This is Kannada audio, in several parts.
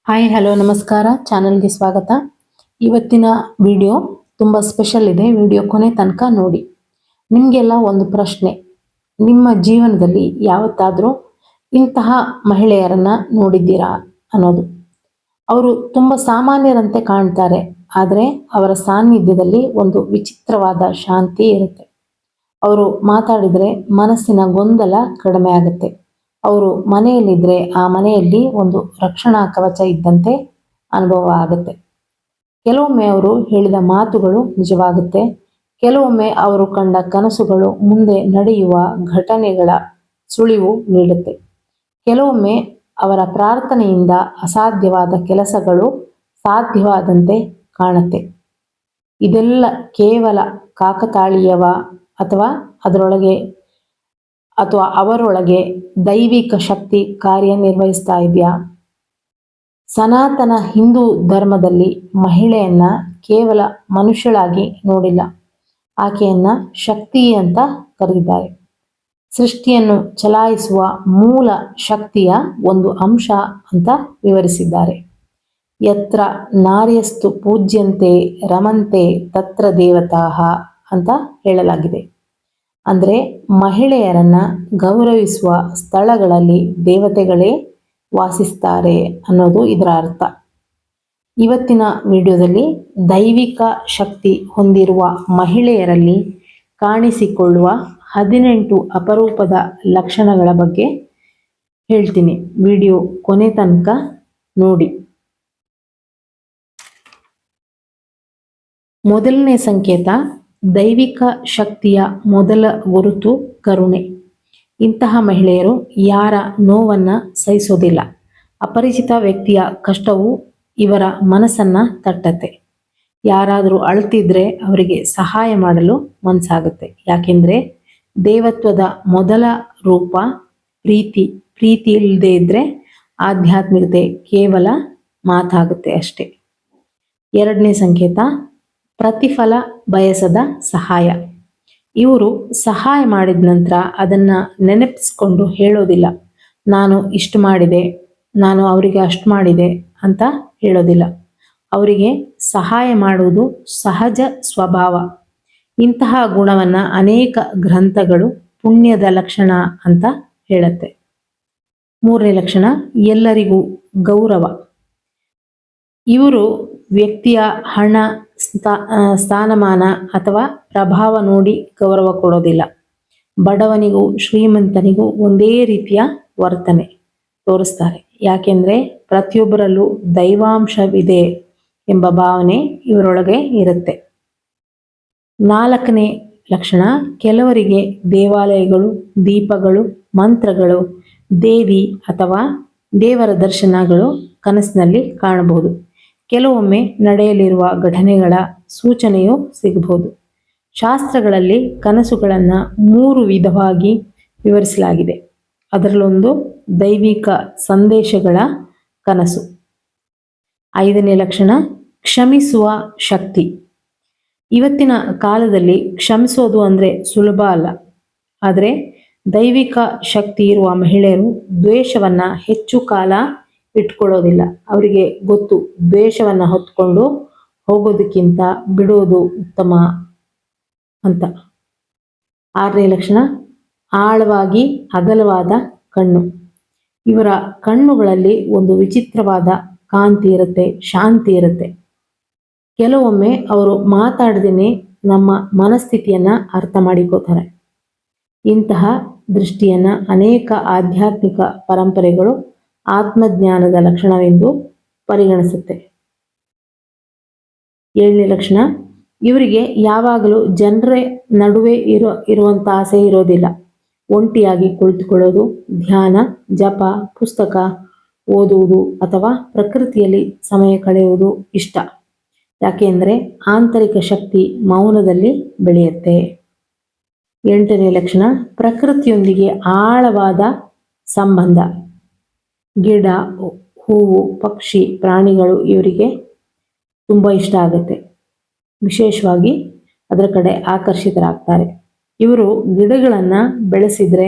ಹಾಯ್ ಹಲೋ ನಮಸ್ಕಾರ, ಚಾನಲ್ಗೆ ಸ್ವಾಗತ. ಇವತ್ತಿನ ವಿಡಿಯೋ ತುಂಬ ಸ್ಪೆಷಲ್ ಇದೆ. ವಿಡಿಯೋ ಕೊನೆ ತನಕ ನೋಡಿ. ನಿಮಗೆಲ್ಲ ಒಂದು ಪ್ರಶ್ನೆ, ನಿಮ್ಮ ಜೀವನದಲ್ಲಿ ಯಾವತ್ತಾದರೂ ಇಂತಹ ಮಹಿಳೆಯರನ್ನ ನೋಡಿದ್ದೀರಾ ಅನ್ನೋದು. ಅವರು ತುಂಬ ಸಾಮಾನ್ಯರಂತೆ ಕಾಣ್ತಾರೆ, ಆದರೆ ಅವರ ಸಾನ್ನಿಧ್ಯದಲ್ಲಿ ಒಂದು ವಿಚಿತ್ರವಾದ ಶಾಂತಿ ಇರುತ್ತೆ. ಅವರು ಮಾತಾಡಿದರೆ ಮನಸ್ಸಿನ ಗೊಂದಲ ಕಡಿಮೆ ಆಗುತ್ತೆ. ಅವರು ಮನೆಯಲ್ಲಿದ್ದರೆ ಆ ಮನೆಯಲ್ಲಿ ಒಂದು ರಕ್ಷಣಾ ಕವಚ ಇದ್ದಂತೆ ಅನುಭವ ಆಗುತ್ತೆ. ಕೆಲವೊಮ್ಮೆ ಅವರು ಹೇಳಿದ ಮಾತುಗಳು ನಿಜವಾಗುತ್ತೆ. ಕೆಲವೊಮ್ಮೆ ಅವರು ಕಂಡ ಕನಸುಗಳು ಮುಂದೆ ನಡೆಯುವ ಘಟನೆಗಳ ಸುಳಿವು ನೀಡುತ್ತೆ. ಕೆಲವೊಮ್ಮೆ ಅವರ ಪ್ರಾರ್ಥನೆಯಿಂದ ಅಸಾಧ್ಯವಾದ ಕೆಲಸಗಳು ಸಾಧ್ಯವಾದಂತೆ ಕಾಣುತ್ತೆ. ಇದೆಲ್ಲ ಕೇವಲ ಕಾಕತಾಳೀಯವ ಅಥವಾ ಅವರೊಳಗೆ ದೈವಿಕ ಶಕ್ತಿ ಕಾರ್ಯನಿರ್ವಹಿಸ್ತಾ ಇದೆಯಾ? ಸನಾತನ ಹಿಂದೂ ಧರ್ಮದಲ್ಲಿ ಮಹಿಳೆಯನ್ನ ಕೇವಲ ಮನುಷ್ಯಳಾಗಿ ನೋಡಿಲ್ಲ, ಆಕೆಯನ್ನ ಶಕ್ತಿ ಅಂತ ಕರೆದಿದ್ದಾರೆ. ಸೃಷ್ಟಿಯನ್ನು ಚಲಾಯಿಸುವ ಮೂಲ ಶಕ್ತಿಯ ಒಂದು ಅಂಶ ಅಂತ ವಿವರಿಸಿದ್ದಾರೆ. ಯತ್ರ ನಾರ್ಯಸ್ತು ಪೂಜ್ಯಂತೆ ರಮಂತೆ ತತ್ರ ದೇವತಾಹ ಅಂತ ಹೇಳಲಾಗಿದೆ. ಅಂದರೆ ಮಹಿಳೆಯರನ್ನ ಗೌರವಿಸುವ ಸ್ಥಳಗಳಲ್ಲಿ ದೇವತೆಗಳೇ ವಾಸಿಸ್ತಾರೆ ಅನ್ನೋದು ಇದರ ಅರ್ಥ. ಇವತ್ತಿನ ವಿಡಿಯೋದಲ್ಲಿ ದೈವಿಕ ಶಕ್ತಿ ಹೊಂದಿರುವ ಮಹಿಳೆಯರಲ್ಲಿ ಕಾಣಿಸಿಕೊಳ್ಳುವ 18 ಅಪರೂಪದ ಲಕ್ಷಣಗಳ ಬಗ್ಗೆ ಹೇಳ್ತೀನಿ. ವಿಡಿಯೋ ಕೊನೆ ತನಕ ನೋಡಿ. ಮೊದಲನೇ ಸಂಕೇತ, ದೈವಿಕ ಶಕ್ತಿಯ ಮೊದಲ ಗುರುತು ಕರುಣೆ. ಇಂತಹ ಮಹಿಳೆಯರು ಯಾರ ನೋವನ್ನ ಸಹಿಸೋದಿಲ್ಲ. ಅಪರಿಚಿತ ವ್ಯಕ್ತಿಯ ಕಷ್ಟವು ಇವರ ಮನಸ್ಸನ್ನ ತಟ್ಟತ್ತೆ. ಯಾರಾದರೂ ಅಳ್ತಿದ್ರೆ ಅವರಿಗೆ ಸಹಾಯ ಮಾಡಲು ಮನಸ್ಸಾಗುತ್ತೆ. ಯಾಕೆಂದ್ರೆ ದೇವತ್ವದ ಮೊದಲ ರೂಪ ಪ್ರೀತಿ. ಪ್ರೀತಿ ಇಲ್ಲದೆ ಇದ್ರೆ ಆಧ್ಯಾತ್ಮಿಕತೆ ಕೇವಲ ಮಾತಾಗುತ್ತೆ ಅಷ್ಟೆ. ಎರಡನೇ ಸಂಕೇತ, ಪ್ರತಿಫಲ ಬಯಸದ ಸಹಾಯ. ಇವರು ಸಹಾಯ ಮಾಡಿದ ನಂತರ ಅದನ್ನ ನೆನಪಿಸ್ಕೊಂಡು ಹೇಳೋದಿಲ್ಲ. ನಾನು ಇಷ್ಟು ಮಾಡಿದೆ, ನಾನು ಅವರಿಗೆ ಅಷ್ಟು ಮಾಡಿದೆ ಅಂತ ಹೇಳೋದಿಲ್ಲ. ಅವರಿಗೆ ಸಹಾಯ ಮಾಡುವುದು ಸಹಜ ಸ್ವಭಾವ. ಇಂತಹ ಗುಣವನ್ನ ಅನೇಕ ಗ್ರಂಥಗಳು ಪುಣ್ಯದ ಲಕ್ಷಣ ಅಂತ ಹೇಳುತ್ತೆ. ಮೂರನೇ ಲಕ್ಷಣ, ಎಲ್ಲರಿಗೂ ಗೌರವ. ಇವರು ವ್ಯಕ್ತಿಯ ಹಣ, ಸ್ಥಾನಮಾನ ಅಥವಾ ಪ್ರಭಾವ ನೋಡಿ ಗೌರವ ಕೊಡೋದಿಲ್ಲ. ಬಡವನಿಗೂ ಶ್ರೀಮಂತನಿಗೂ ಒಂದೇ ರೀತಿಯ ವರ್ತನೆ ತೋರಿಸ್ತಾರೆ. ಯಾಕೆಂದ್ರೆ ಪ್ರತಿಯೊಬ್ಬರಲ್ಲೂ ದೈವಾಂಶವಿದೆ ಎಂಬ ಭಾವನೆ ಇವರೊಳಗೆ ಇರುತ್ತೆ. ನಾಲ್ಕನೇ ಲಕ್ಷಣ, ಕೆಲವರಿಗೆ ದೇವಾಲಯಗಳು, ದೀಪಗಳು, ಮಂತ್ರಗಳು, ದೇವಿ ಅಥವಾ ದೇವರ ದರ್ಶನಗಳು ಕನಸಿನಲ್ಲಿ ಕಾಣಬಹುದು. ಕೆಲವೊಮ್ಮೆ ನಡೆಯಲಿರುವ ಘಟನೆಗಳ ಸೂಚನೆಯೂ ಸಿಗಬಹುದು. ಶಾಸ್ತ್ರಗಳಲ್ಲಿ ಕನಸುಗಳನ್ನು 3 ವಿಧವಾಗಿ ವಿವರಿಸಲಾಗಿದೆ. ಅದರಲ್ಲೊಂದು ದೈವಿಕ ಸಂದೇಶಗಳ ಕನಸು. 5ನೇ ಲಕ್ಷಣ, ಕ್ಷಮಿಸುವ ಶಕ್ತಿ. ಇವತ್ತಿನ ಕಾಲದಲ್ಲಿ ಕ್ಷಮಿಸೋದು ಅಂದ್ರೆ ಸುಲಭ ಅಲ್ಲ. ಆದರೆ ದೈವಿಕ ಶಕ್ತಿ ಇರುವ ಮಹಿಳೆಯರು ದ್ವೇಷವನ್ನ ಹೆಚ್ಚು ಕಾಲ ಇಟ್ಕೊಳ್ಳೋದಿಲ್ಲ. ಅವರಿಗೆ ಗೊತ್ತು, ದ್ವೇಷವನ್ನ ಹೊತ್ಕೊಂಡು ಹೋಗೋದಕ್ಕಿಂತ ಬಿಡೋದು ಉತ್ತಮ ಅಂತ. 6ನೇ ಲಕ್ಷಣ, ಆಳವಾಗಿ ಅಗಲವಾದ ಕಣ್ಣು. ಇವರ ಕಣ್ಣುಗಳಲ್ಲಿ ಒಂದು ವಿಚಿತ್ರವಾದ ಕಾಂತಿ ಇರುತ್ತೆ, ಶಾಂತಿ ಇರುತ್ತೆ. ಕೆಲವೊಮ್ಮೆ ಅವರು ಮಾತಾಡದೇನೆ ನಮ್ಮ ಮನಸ್ಥಿತಿಯನ್ನ ಅರ್ಥ ಮಾಡಿಕೋತಾರೆ. ಇಂತಹ ದೃಷ್ಟಿಯನ್ನ ಅನೇಕ ಆಧ್ಯಾತ್ಮಿಕ ಪರಂಪರೆಗಳು ಆತ್ಮಜ್ಞಾನದ ಲಕ್ಷಣವೆಂದು ಪರಿಗಣಿಸುತ್ತೆ. 7ನೇ ಲಕ್ಷಣ, ಇವರಿಗೆ ಯಾವಾಗಲೂ ಜನರ ನಡುವೆ ಇರುವಂತ ಆಸೆ ಇರೋದಿಲ್ಲ. ಒಂಟಿಯಾಗಿ ಕುಳಿತುಕೊಳ್ಳೋದು, ಧ್ಯಾನ, ಜಪ, ಪುಸ್ತಕ ಓದುವುದು ಅಥವಾ ಪ್ರಕೃತಿಯಲ್ಲಿ ಸಮಯ ಕಳೆಯುವುದು ಇಷ್ಟ. ಯಾಕೆಂದ್ರೆ ಆಂತರಿಕ ಶಕ್ತಿ ಮೌನದಲ್ಲಿ ಬೆಳೆಯುತ್ತೆ. 8ನೇ ಲಕ್ಷಣ, ಪ್ರಕೃತಿಯೊಂದಿಗೆ ಆಳವಾದ ಸಂಬಂಧ. ಗಿಡ, ಹೂವು, ಪಕ್ಷಿ, ಪ್ರಾಣಿಗಳು ಇವರಿಗೆ ತುಂಬ ಇಷ್ಟ ಆಗುತ್ತೆ. ವಿಶೇಷವಾಗಿ ಅದರ ಕಡೆ ಆಕರ್ಷಿತರಾಗ್ತಾರೆ. ಇವರು ಗಿಡಗಳನ್ನು ಬೆಳೆಸಿದ್ರೆ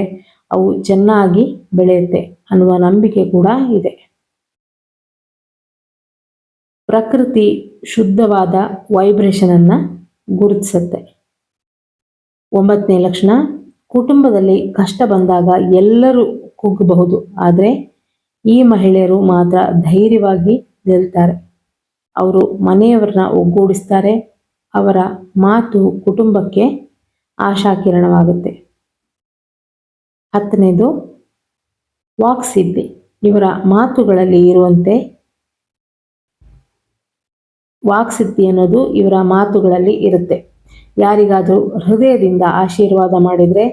ಅವು ಚೆನ್ನಾಗಿ ಬೆಳೆಯುತ್ತೆ ಅನ್ನುವ ನಂಬಿಕೆ ಕೂಡ ಇದೆ. ಪ್ರಕೃತಿ ಶುದ್ಧವಾದ ವೈಬ್ರೇಷನನ್ನು ಗುರುತಿಸುತ್ತೆ. 9ನೇ ಲಕ್ಷಣ, ಕುಟುಂಬದಲ್ಲಿ ಕಷ್ಟ ಬಂದಾಗ ಎಲ್ಲರೂ ಕುಗ್ಗಬಹುದು, ಆದರೆ ಈ ಮಹಿಳೆಯರು ಮಾತ್ರ ಧೈರ್ಯವಾಗಿ ನಿಲ್ತಾರೆ. ಅವರು ಮನೆಯವರನ್ನ ಒಗ್ಗೂಡಿಸ್ತಾರೆ. ಅವರ ಮಾತು ಕುಟುಂಬಕ್ಕೆ ಆಶಾಕಿರಣವಾಗುತ್ತೆ. 10ನೇದು ವಾಕ್ಸಿದ್ಧಿ. ಇವರ ಮಾತುಗಳಲ್ಲಿ ಇರುವಂತೆ ವಾಕ್ಸಿದ್ಧಿ ಅನ್ನೋದು ಇವರ ಮಾತುಗಳಲ್ಲಿ ಇರುತ್ತೆ. ಯಾರಿಗಾದರೂ ಹೃದಯದಿಂದ ಆಶೀರ್ವಾದ ಮಾಡಿದರೆ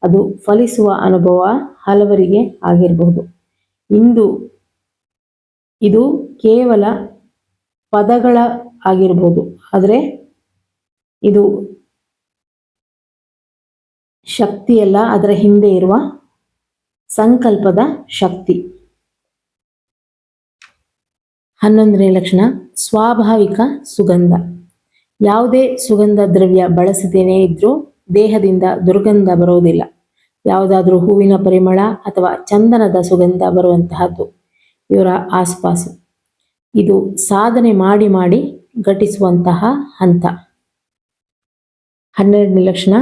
ಅದು ಫಲಿಸುವ ಅನುಭವ ಹಲವರಿಗೆ ಆಗಿರಬಹುದು. ಇದು ಕೇವಲ ಪದಗಳ ಆಗಿರ್ಬೋದು, ಆದರೆ ಇದು ಶಕ್ತಿಯಲ್ಲ, ಅದರ ಹಿಂದೆ ಇರುವ ಸಂಕಲ್ಪದ ಶಕ್ತಿ. 11ನೇ ಲಕ್ಷಣ, ಸ್ವಾಭಾವಿಕ ಸುಗಂಧ. ಯಾವುದೇ ಸುಗಂಧ ದ್ರವ್ಯ ಬಳಸದೇನೆ ಇದ್ರೂ ದೇಹದಿಂದ ದುರ್ಗಂಧ ಬರೋದಿಲ್ಲ. ಯಾವುದಾದ್ರೂ ಹೂವಿನ ಪರಿಮಳ ಅಥವಾ ಚಂದನದ ಸುಗಂಧ ಬರುವಂತಹದ್ದು ಇವರ ಆಸುಪಾಸು. ಇದು ಸಾಧನೆ ಮಾಡಿ ಮಾಡಿ ಘಟಿಸುವಂತಹ ಹಂತ. 12ನೇ ಲಕ್ಷಣ,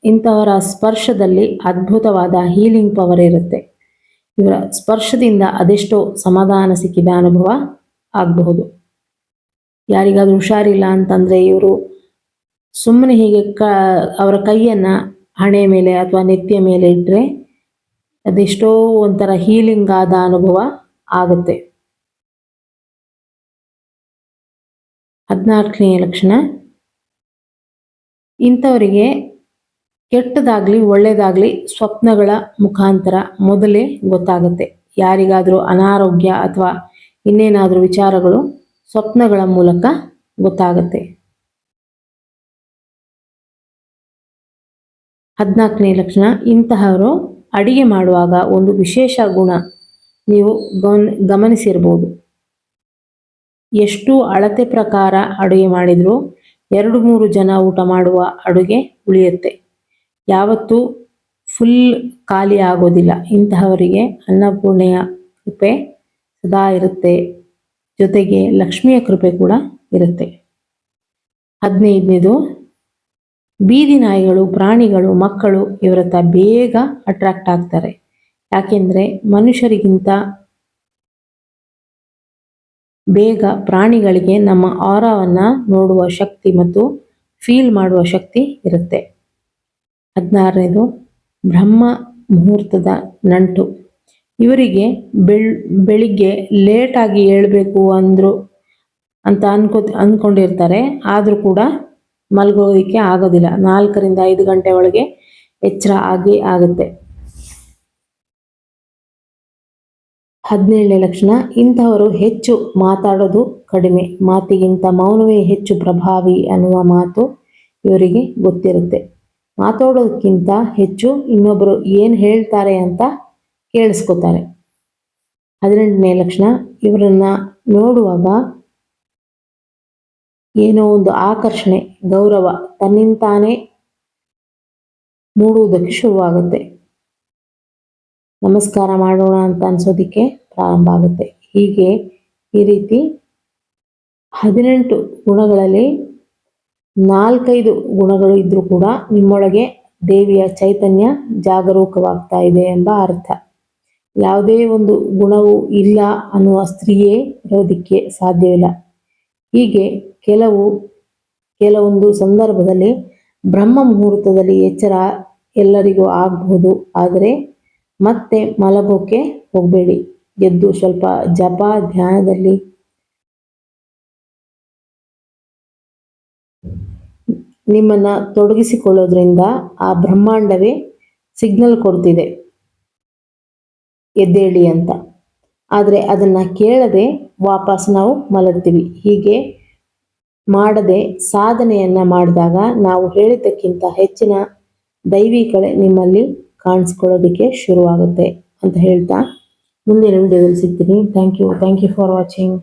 ಇಂತಹವರ ಸ್ಪರ್ಶದಲ್ಲಿ ಅದ್ಭುತವಾದ ಹೀಲಿಂಗ್ ಪವರ್ ಇರುತ್ತೆ. ಇವರ ಸ್ಪರ್ಶದಿಂದ ಅದೆಷ್ಟೋ ಸಮಾಧಾನ ಸಿಕ್ಕಿದ ಅನುಭವ ಆಗಬಹುದು. ಯಾರಿಗಾದ್ರೂ ಹುಷಾರಿಲ್ಲ ಅಂತಂದ್ರೆ ಇವರು ಸುಮ್ಮನೆ ಹೀಗೆ ಅವರ ಕೈಯನ್ನ ಹಣೆ ಮೇಲೆ ಅಥವಾ ನೆತ್ತಿಯ ಮೇಲೆ ಇಟ್ಟರೆ ಅದೆಷ್ಟೋ ಒಂಥರ ಹೀಲಿಂಗ್ ಆದ ಅನುಭವ ಆಗುತ್ತೆ. 14ನೇ ಲಕ್ಷಣ, ಇಂಥವರಿಗೆ ಕೆಟ್ಟದಾಗ್ಲಿ ಒಳ್ಳೆಯದಾಗ್ಲಿ ಸ್ವಪ್ನಗಳ ಮುಖಾಂತರ ಮೊದಲೇ ಗೊತ್ತಾಗುತ್ತೆ. ಯಾರಿಗಾದರೂ ಅನಾರೋಗ್ಯ ಅಥವಾ ಇನ್ನೇನಾದರೂ ವಿಚಾರಗಳು ಸ್ವಪ್ನಗಳ ಮೂಲಕ ಗೊತ್ತಾಗುತ್ತೆ. 14ನೇ ಲಕ್ಷಣ, ಇಂತಹವರು ಅಡಿಗೆ ಮಾಡುವಾಗ ಒಂದು ವಿಶೇಷ ಗುಣ ನೀವು ಗಮನಿಸಿರ್ಬೋದು. ಎಷ್ಟು ಅಳತೆ ಪ್ರಕಾರ ಅಡುಗೆ ಮಾಡಿದರೂ 2-3 ಜನ ಊಟ ಮಾಡುವ ಅಡುಗೆ ಉಳಿಯುತ್ತೆ. ಯಾವತ್ತೂ ಫುಲ್ ಖಾಲಿ ಆಗೋದಿಲ್ಲ. ಇಂತಹವರಿಗೆ ಅನ್ನಪೂರ್ಣೆಯ ಕೃಪೆ ಸದಾ ಇರುತ್ತೆ, ಜೊತೆಗೆ ಲಕ್ಷ್ಮಿಯ ಕೃಪೆ ಕೂಡ ಇರುತ್ತೆ. 15ನೇದು, ಬೀದಿ ನಾಯಿಗಳು, ಪ್ರಾಣಿಗಳು, ಮಕ್ಕಳು ಇವರತ್ತ ಬೇಗ ಅಟ್ರಾಕ್ಟ್ ಆಗ್ತಾರೆ. ಯಾಕೆಂದ್ರೆ ಮನುಷ್ಯರಿಗಿಂತ ಬೇಗ ಪ್ರಾಣಿಗಳಿಗೆ ನಮ್ಮ ಆರಾವನ್ನ ನೋಡುವ ಶಕ್ತಿ ಮತ್ತು ಫೀಲ್ ಮಾಡುವ ಶಕ್ತಿ ಇರುತ್ತೆ. 16ನೇದು, ಬ್ರಹ್ಮ ಮುಹೂರ್ತದ ನಂಟು. ಇವರಿಗೆ ಬೆಳಿಗ್ಗೆ ಲೇಟಾಗಿ ಏಳಬೇಕು ಅಂತ ಅಂದ್ಕೊಂಡಿರ್ತಾರೆ. ಆದರೂ ಕೂಡ ಮಲ್ಗೋದಕ್ಕೆ ಆಗೋದಿಲ್ಲ. 4ರಿಂದ 5 ಗಂಟೆ ಒಳಗೆ ಎಚ್ಚರ ಆಗುತ್ತೆ. 17ನೇ ಲಕ್ಷಣ, ಇಂತಹವರು ಹೆಚ್ಚು ಮಾತಾಡೋದು ಕಡಿಮೆ, ಮಾತಿಗಿಂತ ಮೌನವೇ ಹೆಚ್ಚು ಪ್ರಭಾವಿ ಅನ್ನುವ ಮಾತು ಇವರಿಗೆ ಗೊತ್ತಿರುತ್ತೆ. ಮಾತಾಡೋದಕ್ಕಿಂತ ಹೆಚ್ಚು ಇನ್ನೊಬ್ಬರು ಏನು ಹೇಳ್ತಾರೆ ಅಂತ ಕೇಳಿಸ್ಕೊತಾರೆ. 18ನೇ ಲಕ್ಷಣ, ಇವರನ್ನ ನೋಡುವಾಗ ಏನೋ ಒಂದು ಆಕರ್ಷಣೆ, ಗೌರವ ತನ್ನಿಂತಾನೇ ಮೂಡುವುದಕ್ಕೆ ಶುರುವಾಗುತ್ತೆ. ನಮಸ್ಕಾರ ಮಾಡೋಣ ಅಂತ ಅನ್ಸೋದಿಕ್ಕೆ ಪ್ರಾರಂಭ ಆಗುತ್ತೆ. ಹೀಗೆ ಈ ರೀತಿ 18 ಗುಣಗಳಲ್ಲಿ 4-5 ಗುಣಗಳು ಇದ್ರೂ ಕೂಡ ನಿಮ್ಮೊಳಗೆ ದೇವಿಯ ಚೈತನ್ಯ ಜಾಗರೂಕವಾಗ್ತಾ ಇದೆ ಎಂಬ ಅರ್ಥ. ಯಾವುದೇ ಒಂದು ಗುಣವೂ ಇಲ್ಲ ಅನ್ನುವ ಸ್ತ್ರೀಯೇ ಇರೋದಿಕ್ಕೆ ಸಾಧ್ಯವಿಲ್ಲ. ಹೀಗೆ ಕೆಲವೊಂದು ಸಂದರ್ಭದಲ್ಲಿ ಬ್ರಹ್ಮ ಮುಹೂರ್ತದಲ್ಲಿ ಎಚ್ಚರ ಎಲ್ಲರಿಗೂ ಆಗಬಹುದು. ಆದರೆ ಮತ್ತೆ ಮಲಗೋಕೆ ಹೋಗಬೇಡಿ. ಎದ್ದು ಸ್ವಲ್ಪ ಜಪ ಧ್ಯಾನದಲ್ಲಿ ನಿಮ್ಮನ್ನ ತೊಡಗಿಸಿಕೊಳ್ಳೋದ್ರಿಂದ ಆ ಬ್ರಹ್ಮಾಂಡವೇ ಸಿಗ್ನಲ್ ಕೊಡ್ತಿದೆ ಎದ್ದೇಳಿ ಅಂತ. ಆದರೆ ಅದನ್ನ ಕೇಳದೆ ವಾಪಸ್ ನಾವು ಮಲಗ್ತೀವಿ. ಹೀಗೆ ಮಾಡದೆ ಸಾಧನೆಯನ್ನ ಮಾಡಿದಾಗ ನಾವು ಹೇಳಿದ್ದಕ್ಕಿಂತ ಹೆಚ್ಚಿನ ದೈವಿ ಕಳೆ ನಿಮ್ಮಲ್ಲಿ ಕಾಣಿಸ್ಕೊಳ್ಳೋದಕ್ಕೆ ಶುರುವಾಗುತ್ತೆ ಅಂತ ಹೇಳ್ತಾ ಮುಂದಿನ ವಿಡಿಯೋದಲ್ಲಿ ಸಿಗ್ತೀನಿ. Thank you for watching.